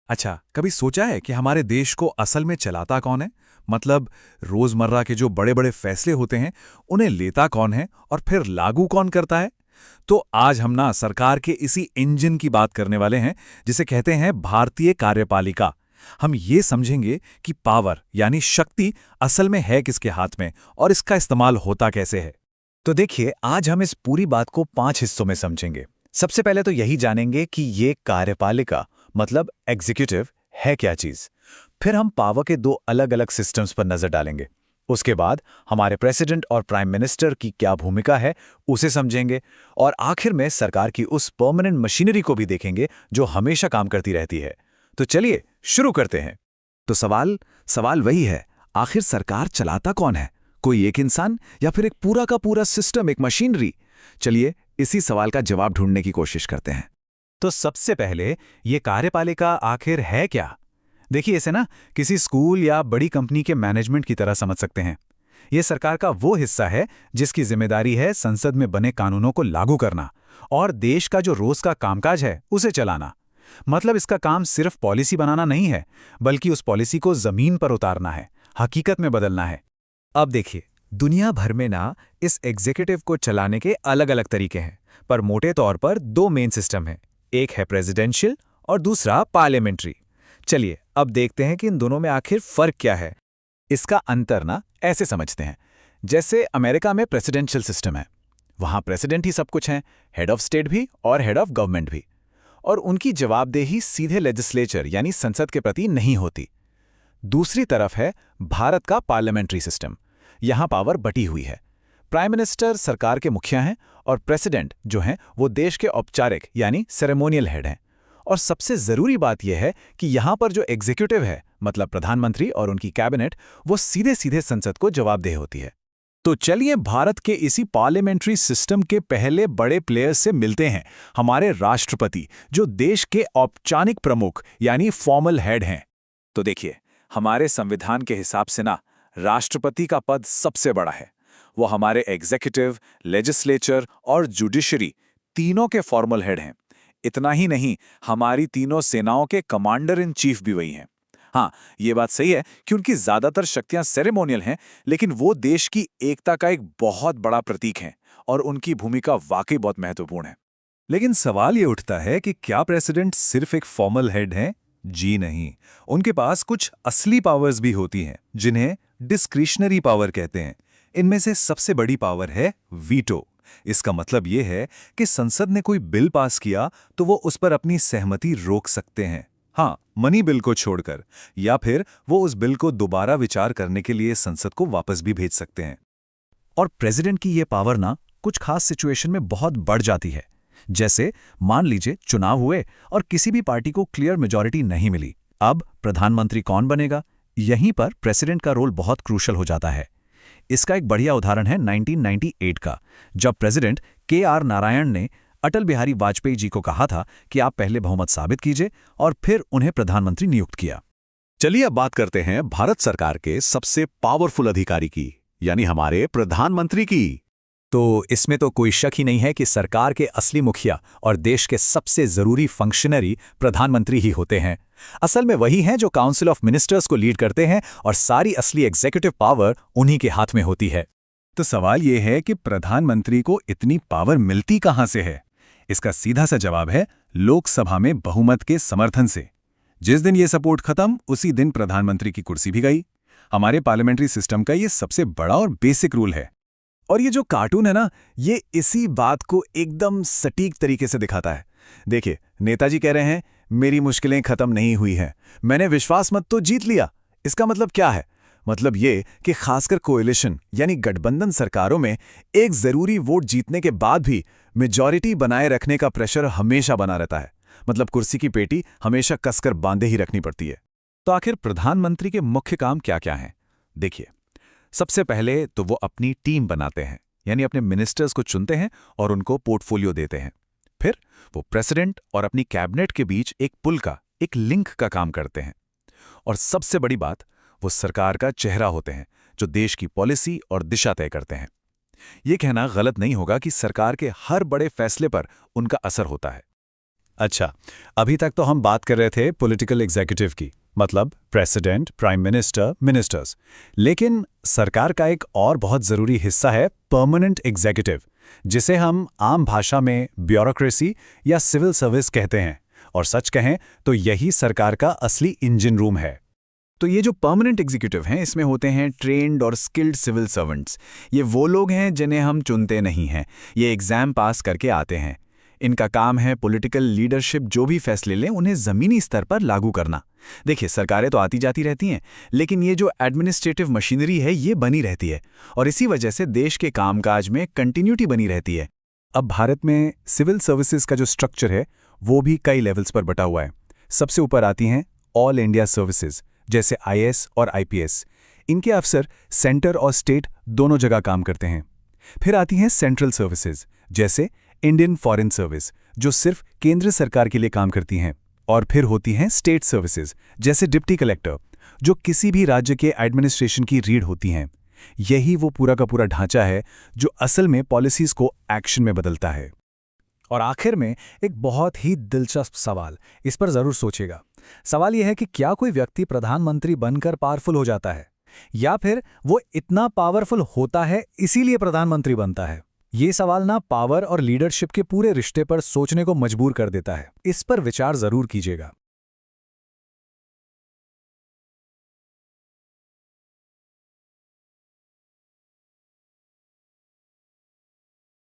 अच्छा, कभी सोचा है कि हमारे देश को असल में चलाता कौन है? मतलब रोजमर्रा के जो बड़े बड़े फैसले होते हैं, उन्हें लेता कौन है और फिर लागू कौन करता है? तो आज हम ना सरकार के इसी इंजन की बात करने वाले हैं, जिसे कहते हैं भारतीय कार्यपालिका। हम ये समझेंगे कि पावर यानी शक्ति असल में है किसके हाथ में और इसका इस्तेमाल होता कैसे है। तो देखिए, आज हम इस पूरी बात को 5 हिस्सों में समझेंगे। सबसे पहले तो यही जानेंगे कि ये कार्यपालिका मतलब एग्जीक्यूटिव है क्या चीज। फिर हम पावर के दो अलग-अलग सिस्टम्स पर नजर डालेंगे। उसके बाद हमारे प्रेसिडेंट और प्राइम मिनिस्टर की क्या भूमिका है उसे समझेंगे। और आखिर में सरकार की उस परमानेंट मशीनरी को भी देखेंगे जो हमेशा काम करती रहती है। तो चलिए शुरू करते हैं। तो सवाल सवाल वही है, आखिर सरकार चलाता कौन है? कोई एक इंसान या फिर एक पूरा का पूरा सिस्टम, एक मशीनरी? चलिए इसी सवाल का जवाब ढूंढने की कोशिश करते हैं। तो सबसे पहले ये कार्यपालिका आखिर है क्या? देखिए, इसे ना किसी स्कूल या बड़ी कंपनी के मैनेजमेंट की तरह समझ सकते हैं। ये सरकार का वो हिस्सा है जिसकी जिम्मेदारी है संसद में बने कानूनों को लागू करना और देश का जो रोज का कामकाज है उसे चलाना। मतलब इसका काम सिर्फ पॉलिसी बनाना नहीं है, बल्कि उस पॉलिसी को जमीन पर उतारना है, हकीकत में बदलना है। अब देखिए, दुनिया भर में ना इस एग्जीक्यूटिव को चलाने के अलग अलग तरीके हैं, पर मोटे तौर पर दो मेन सिस्टम हैं। एक है प्रेसिडेंशियल और दूसरा पार्लियामेंट्री। चलिए अब देखते हैं कि इन दोनों में आखिर फर्क क्या है। इसका अंतर ना ऐसे समझते हैं, जैसे अमेरिका में प्रेसिडेंशियल सिस्टम है। वहां प्रेसिडेंट ही सब कुछ है, हेड ऑफ स्टेट भी और हेड ऑफ गवर्नमेंट भी। और उनकी जवाबदेही सीधे लेजिस्लेचर यानी संसद के प्रति नहीं होती। दूसरी तरफ है भारत का पार्लियामेंट्री सिस्टम। यहां पावर बटी हुई है। प्राइम मिनिस्टर सरकार के मुखिया हैं और प्रेसिडेंट जो हैं वो देश के औपचारिक यानी सेरेमोनियल हेड हैं। और सबसे जरूरी बात यह है कि यहां पर जो एग्जीक्यूटिव है मतलब प्रधानमंत्री और उनकी कैबिनेट, वो सीधे सीधे संसद को जवाबदेह होती है। तो चलिए भारत के इसी पार्लियामेंट्री सिस्टम के पहले बड़े प्लेयर्स से मिलते हैं, हमारे राष्ट्रपति, जो देश के औपचारिक प्रमुख यानी फॉर्मल हेड हैं। तो देखिए, हमारे संविधान के हिसाब से ना राष्ट्रपति का पद सबसे बड़ा है। वो हमारे एग्जीक्यूटिव, लेजिस्लेचर और जुडिशरी तीनों के फॉर्मल हेड हैं। इतना ही नहीं, हमारी तीनों सेनाओं के कमांडर इन चीफ भी वही हैं। हाँ, ये बात सही है कि उनकी ज्यादातर शक्तियां सेरेमोनियल हैं, लेकिन वो देश की एकता का एक बहुत बड़ा प्रतीक हैं और उनकी भूमिका वाकई बहुत महत्वपूर्ण है। लेकिन सवाल ये उठता है कि क्या प्रेसिडेंट सिर्फ एक फॉर्मल हेड हैं? जी नहीं, उनके पास कुछ असली पावर्स भी होती हैं, जिन्हें डिस्क्रिशनरी पावर कहते हैं। इनमें से सबसे बड़ी पावर है वीटो। इसका मतलब यह है कि संसद ने कोई बिल पास किया तो वो उस पर अपनी सहमति रोक सकते हैं। हाँ, मनी बिल को छोड़कर, या फिर वो उस बिल को दोबारा विचार करने के लिए संसद को वापस भी भेज सकते हैं। और प्रेसिडेंट की ये पावर ना कुछ खास सिचुएशन में बहुत बढ़ जाती है। जैसे मान लीजिए चुनाव हुए और किसी भी पार्टी को क्लियर मेजॉरिटी नहीं मिली। अब प्रधानमंत्री कौन बनेगा? यहीं पर प्रेसिडेंट का रोल बहुत क्रूशल हो जाता है। इसका एक बढ़िया उदाहरण है 1998 का, जब प्रेसिडेंट के.आर. नारायण ने अटल बिहारी वाजपेयी जी को कहा था कि आप पहले बहुमत साबित कीजिए और फिर उन्हें प्रधानमंत्री नियुक्त किया। चलिए अब बात करते हैं भारत सरकार के सबसे पावरफुल अधिकारी की, यानी हमारे प्रधानमंत्री की। तो इसमें तो कोई शक ही नहीं है कि सरकार के असली मुखिया और देश के सबसे जरूरी फंक्शनरी प्रधानमंत्री ही होते हैं। असल में वही हैं जो काउंसिल ऑफ मिनिस्टर्स को लीड करते हैं और सारी असली एग्जीक्यूटिव पावर उन्हीं के हाथ में होती है। तो सवाल यह है कि प्रधानमंत्री को इतनी पावर मिलती कहां से है? इसका सीधा सा जवाब है लोकसभा में बहुमत के समर्थन से। जिस दिन यह सपोर्ट खत्म, उसी दिन प्रधानमंत्री की कुर्सी भी गई। हमारे पार्लियामेंट्री सिस्टम का यह सबसे बड़ा और बेसिक रूल है। और ये जो कार्टून है ना, ये इसी बात को एकदम सटीक तरीके से दिखाता है। देखिए, नेताजी कह रहे हैं मेरी मुश्किलें खत्म नहीं हुई हैं, मैंने विश्वास मत तो जीत लिया। इसका मतलब क्या है? मतलब ये कि खासकर कोएलिशन यानी गठबंधन सरकारों में एक जरूरी वोट जीतने के बाद भी मेजॉरिटी बनाए रखने का प्रेशर हमेशा बना रहता है। मतलब कुर्सी की पेटी हमेशा कसकर बांधे ही रखनी पड़ती है। तो आखिर प्रधानमंत्री के मुख्य काम क्या क्या हैं? देखिए, सबसे पहले तो वो अपनी टीम बनाते हैं, यानी अपने मिनिस्टर्स को चुनते हैं और उनको पोर्टफोलियो देते हैं। फिर वो प्रेसिडेंट और अपनी कैबिनेट के बीच एक पुल का, एक लिंक का काम करते हैं। और सबसे बड़ी बात, वो सरकार का चेहरा होते हैं जो देश की पॉलिसी और दिशा तय करते हैं। ये कहना गलत नहीं होगा कि सरकार के हर बड़े फैसले पर उनका असर होता है। अच्छा, अभी तक तो हम बात कर रहे थे पॉलिटिकल एग्जीक्यूटिव की, मतलब प्रेसिडेंट, प्राइम मिनिस्टर, मिनिस्टर्स। लेकिन सरकार का एक और बहुत ज़रूरी हिस्सा है परमानेंट एग्जीक्यूटिव, जिसे हम आम भाषा में ब्यूरोक्रेसी या सिविल सर्विस कहते हैं। और सच कहें तो यही सरकार का असली इंजन रूम है। तो ये जो परमानेंट एग्जीक्यूटिव हैं, इसमें होते हैं ट्रेन्ड और स्किल्ड सिविल सर्वेंट्स। ये वो लोग हैं जिन्हें हम चुनते नहीं हैं, ये एग्जाम पास करके आते हैं। इनका काम है पॉलिटिकल लीडरशिप, जो भी फैसले लें उन्हें ज़मीनी स्तर पर लागू करना। देखिए, सरकारें तो आती जाती रहती हैं, लेकिन ये जो एडमिनिस्ट्रेटिव मशीनरी है ये बनी रहती है, और इसी वजह से देश के कामकाज में कंटिन्यूटी बनी रहती है। अब भारत में सिविल सर्विसेज का जो स्ट्रक्चर है वो भी कई लेवल्स पर बटा हुआ है। सबसे ऊपर आती हैं ऑल इंडिया सर्विसेज, जैसे आईएएस और आईपीएस। इनके अफसर सेंटर और स्टेट दोनों जगह काम करते हैं। फिर आती हैं सेंट्रल सर्विसेज, जैसे इंडियन फॉरेन सर्विस, जो सिर्फ केंद्र सरकार के लिए काम करती हैं। और फिर होती हैं स्टेट सर्विसेज, जैसे डिप्टी कलेक्टर, जो किसी भी राज्य के एडमिनिस्ट्रेशन की रीढ़ होती हैं। यही वो पूरा का पूरा ढांचा है जो असल में पॉलिसीज को एक्शन में बदलता है। और आखिर में एक बहुत ही दिलचस्प सवाल, इस पर जरूर सोचेगा। सवाल यह है कि क्या कोई व्यक्ति प्रधानमंत्री बनकर पावरफुल हो जाता है, या फिर वो इतना पावरफुल होता है इसीलिए प्रधानमंत्री बनता है? ये सवाल ना पावर और लीडरशिप के पूरे रिश्ते पर सोचने को मजबूर कर देता है। इस पर विचार जरूर कीजिएगा।